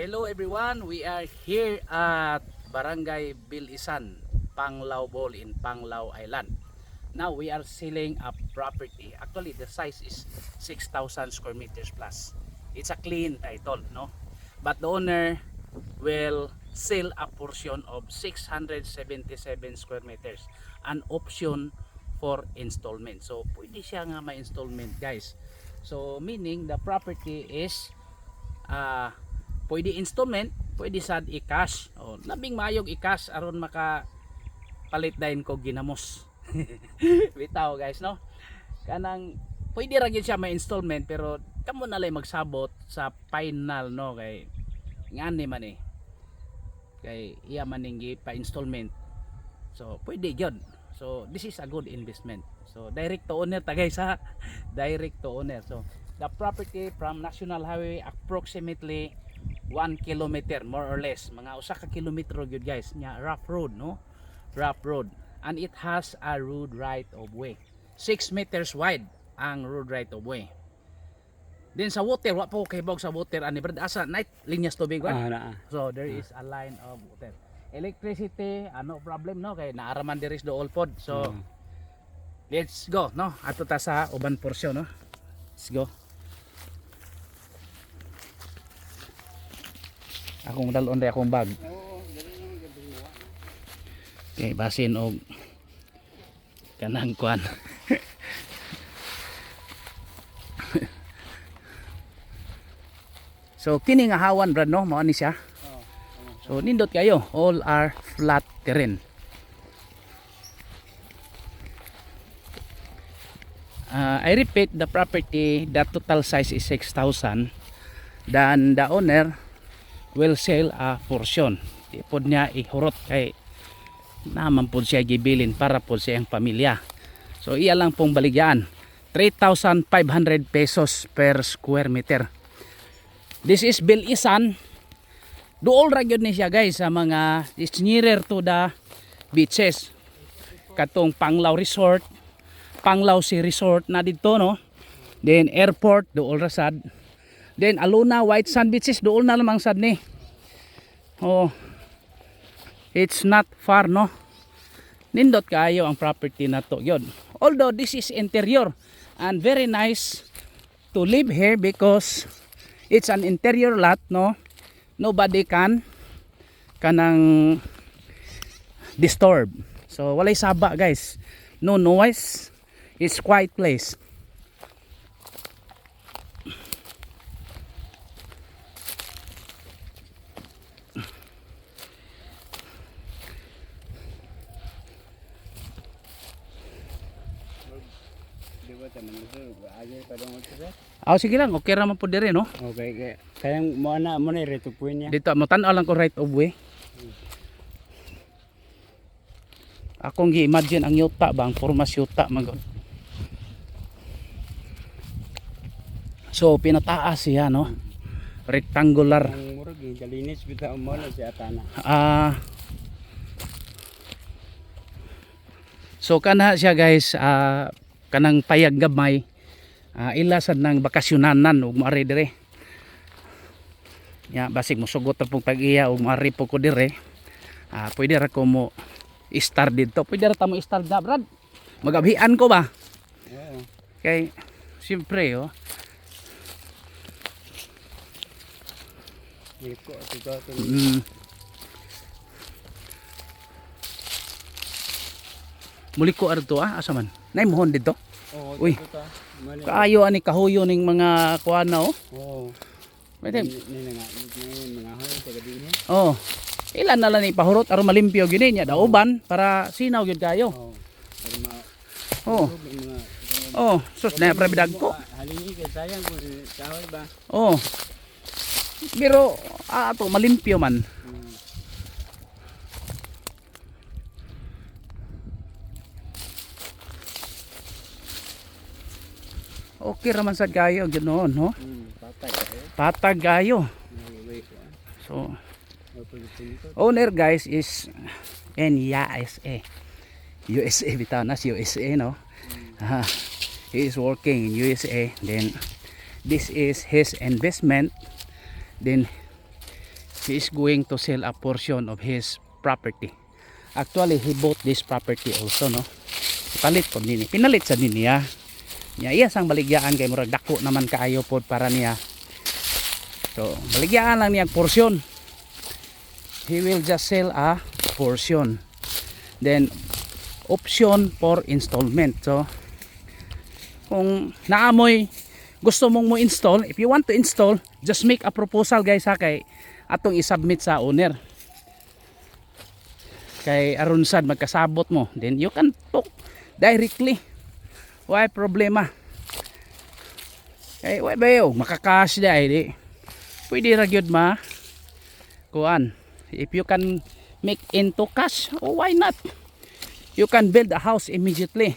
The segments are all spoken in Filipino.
Hello everyone, we are here at Barangay Bilisan, Panglao Bohol in Panglao Island. Now we are selling a property. Actually the size is 6,000 square meters plus. It's a clean title, no? But the owner will sell a portion of 677 square meters. An option for installment. So pwede siya nga ma-installment, guys. So meaning the property is pwede installment, pwede sad i-cash. Labing mayog i-cash aron maka palit dayon ko ginamos. Bitaw guys, no? Kanang pwede ra gyud siya ma-installment pero kamo na lay magsabot sa final, no, kay ngani man kay iya man ning pa-installment. So pwede gyud. So this is a good investment. So direct to owner ta guys, ha. Direct to owner. So the property from National Highway approximately 1 kilometer more or less, mga usa ka kilometro gyud guys nya, rough road, no, rough road, and it has a road right of way, 6 meters wide ang road right of way. Then sa water, wa po kay bog sa water ani brad, asa night linyas tubig ba? So there is a line of water. Electricity, no problem, no, kay naaraman diri is the all pod. So let's go, no, ato ta sa uban porsyon, no, let's go. Akong dalon rin akong bag. Okay, basin og kanang kuan. So kini nga hawan brad, no, mao ni siya. So nindot kayo, all are flat terrain. I repeat, the property, the total size is 6,000. Then the owner will sell a portion. Di pod niya ihurot kay naman po siya gibilin para po sa iyang pamilya. So iya lang pong baligyan, 3,500 pesos per square meter. This is Bilisan. Duol ra gyud ni siya guys sa mga, it's nearer to the beaches. Katong Panglao Resort, Panglao Sea Resort na dito, no. Then airport duol ra sad. Then Aluna, White Sand Beaches doon na lamang sad ni. It's not far, no. Nindot kaayo ang property na to gyud. Although this is interior and very nice to live here because it's an interior lot, no. Nobody can kanang disturb. So walay saba guys. No noise. It's quiet place. Sige lang, okay ra man po dire, no. Okay, kaya mo na reto po niya. Dito mo tan-aw lang ko right of way. Akong gi-imagine ang yuta ba, ang formas yuta magod. So pinataas siya, no. Rectangular. Ang murag galinis bitaw mo na siya tana. So kana siya guys, kanang payag gamay. Ilasan ng bakasyonanan ug maari dire. Ya basig mosugot ra pong pag-iya ug maari po ko dire. Pwede ra ko mo i-start dito. Pwede ra ta mo i-start na, brad. Magabhian ko ba? Oo. Kay siyempre, Iko ito. Muli ko arto asa man. Nay mohon dito. Oo, uy. Kaayo ani kahuyo ning mga kuan na, Oo. Pwede. Mga hoy sa gabi niya. Ilan na lang ipahurot aron malimpyo gyud niya dauban para sinaw gyud kayo. Sus na prabidag ko. Halingi kay sayang kung kahoy ba. Pero ato malimpyo man. Okay raman sad kayo ganoon, no? Patag kayo. So owner guys is in USA. USA bitaw na USA, no. He is working in USA. Then this is his investment. Then he is going to sell a portion of his property. Actually, he bought this property also, no? Palit po nini. Pinalit sa niya. Iya sang baligyaan kay murag dako naman kaayo pod para niya. So, baligyaan lang niya portion. He will just sell a portion. Then option for installment. So, kung naamoy gusto mong mo install, if you want to install, just make a proposal guys ha kay atong isubmit sa owner. Kay aron sad magkasabot mo, then you can talk directly. Why problema? Kay why bayo makakash di. Pwede ra gyud ma kuan. If you can make into cash, oh why not? You can build a house immediately.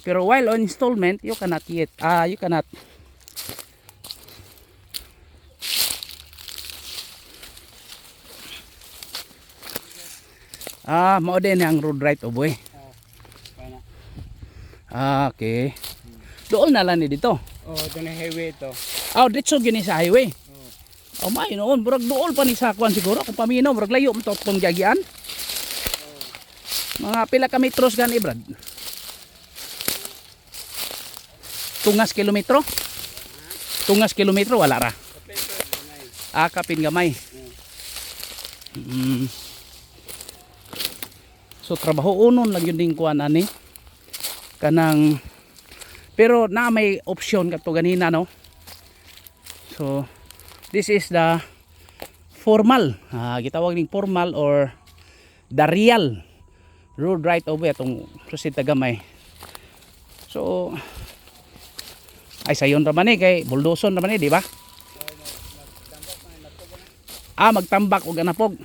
Pero while on installment, you cannot yet. You cannot. Mao din ang road right of way. Okay. Doon na lang ni dito. Oh, ito na highway to. Dito gyud sa highway. May noon, burag dool pa ni sakwan siguro kung paminaw, burag layo mo tong giagian. Mga pila ka metros gani brad? Tungas kilometro? Tungas kilometro wala ra. Kapin gamay. So trabaho unon lang yun ding kuan ani. Kanang pero na may option kato ganina no. So this is the formal. Gitawag ning formal or the real road right of way atong proceed tagamay. So ay sayon ra man kay buldoson ra man di ba? Magtambak og anapog.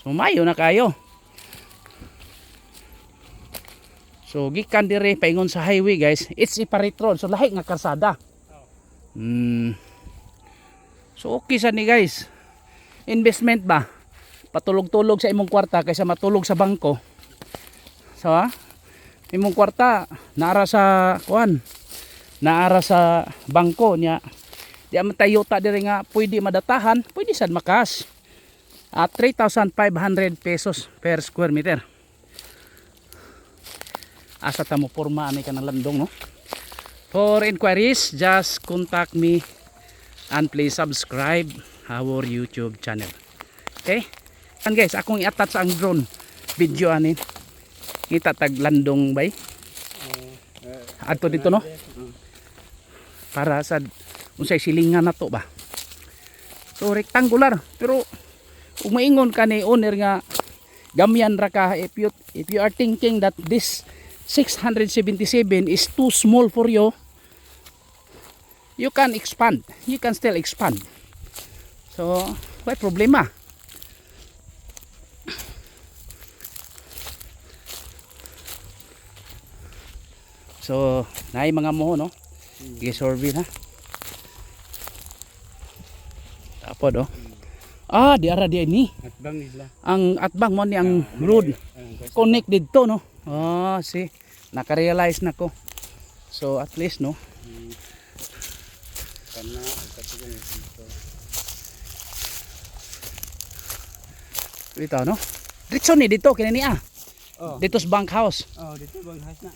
So mayo na kayo. So gikan dire paingon sa highway guys, it's separate road so lahi nga kalsada. So okay sa ni guys. Investment ba? Patulog-tulog sa imong kwarta kaysa matulog sa bangko. So imong kwarta naara sa kuan. Naara sa bangko niya. Di man tayo ta dire nga pwede madatahan, pwede sad makas. At 3,500 pesos per square meter. Asa ta mo porma ani kanang landong no. For inquiries, just contact me and please subscribe our YouTube channel. Okay? And guys, akong i-attach ang drone video ani. Kita tag landong bay. Adto dito no. Para sa unsay silingan nato ba. So rectangular pero kung maingon ka ni owner nga gamyan ra ka if you are thinking that this 677 is too small for you, you can expand. You can still expand. So, why problema? So, naay mga mo no. Gi-survey na. Tapos di ara di ni. Atbang nila. Ang atbang mo ni ang road connect dito no. See, naka-realize na ko. So at least no. Kana katulong dito. Dito no. Dito ni dito kini niya. Dito sa bank house. Dito bang house na.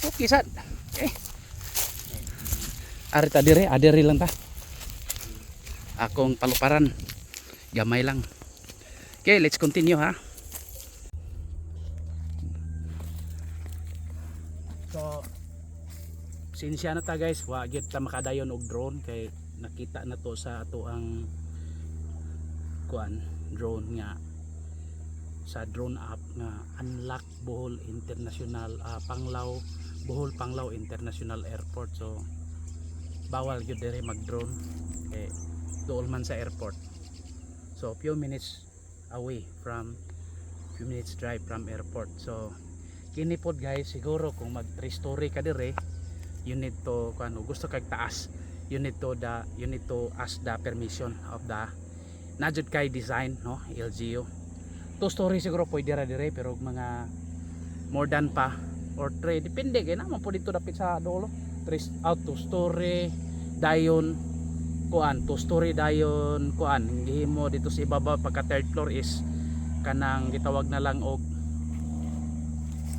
Okay sad. Okay. Arita dire, adiri lang ta. Akong paluparan. Gamay lang. Okay, let's continue ha. So, sinsya na ta guys, wa gyud ta makadayon og drone kay nakita na to sa ato ang kuan drone nga sa drone app nga unlock Bohol International Panglao International Airport. So bawal gyud dire mag drone kay duol man sa airport. So few minutes drive from airport. So kini pod guys, siguro kung mag 3 story ka dire, you need to gusto kag taas, you need to ask the permission of the najud kay design no LGU. 2 story siguro pwede ra dire pero mga more than or 3 depende kay naman po dito dapit sa dulo 3 out 2 story dayon kuan 2 story dayon kuan gihimo dito sa ibabaw pagka third floor is kanang gitawag na lang og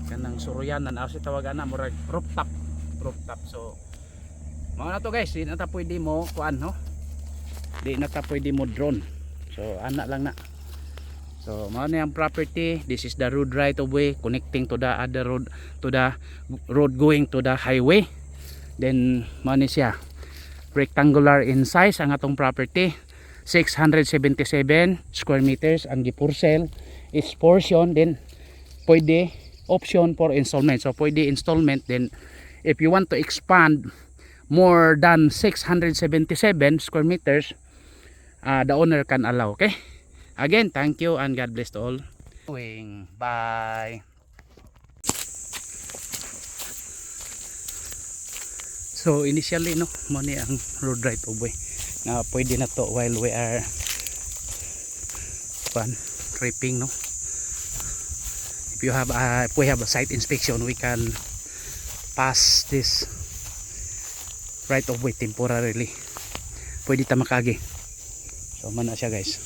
kanang suruyanan asa tawagan na murag rooftop so mao na to guys di na ta pwede mo kuan no di na ta pwede mo drone so ana lang na so mao na yung property. This is the road right of way connecting to the other road, to the road going to the highway. Then mao ni siya rectangular in size ang atong property, 677 square meters ang gipursel is portion. Then pwede option for installment, so pwede installment. Then if you want to expand more than 677 square meters, the owner can allow. Okay, again thank you and God bless to all. Bye. So initially no mo ni ang road right of way na pwede na to while we are tripping no. If you have if we have a site inspection, we can pass this right of way temporarily. Pwede ta makagi. So man na siya guys.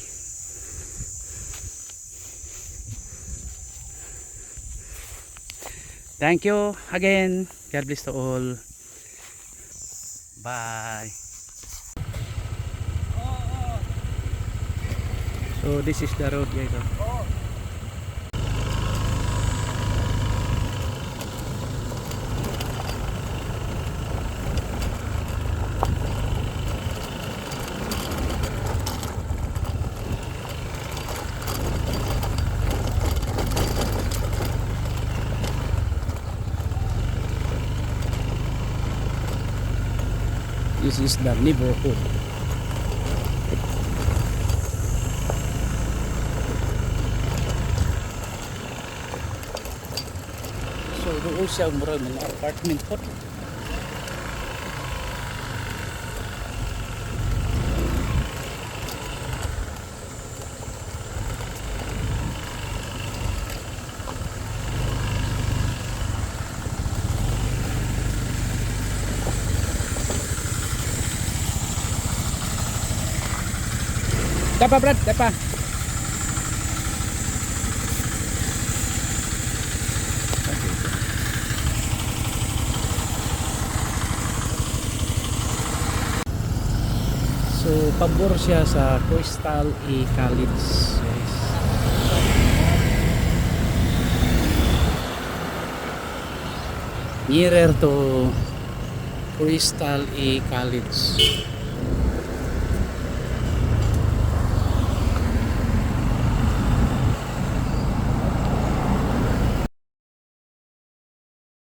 Thank you again. God bless to all. Bye. So this is the road guys. This is the neighborhood. So doon siya murag mga apartment po. Dapa Brad, dapa. So pabor siya sa Coastal E College. Yes. Nearer to Coastal E College.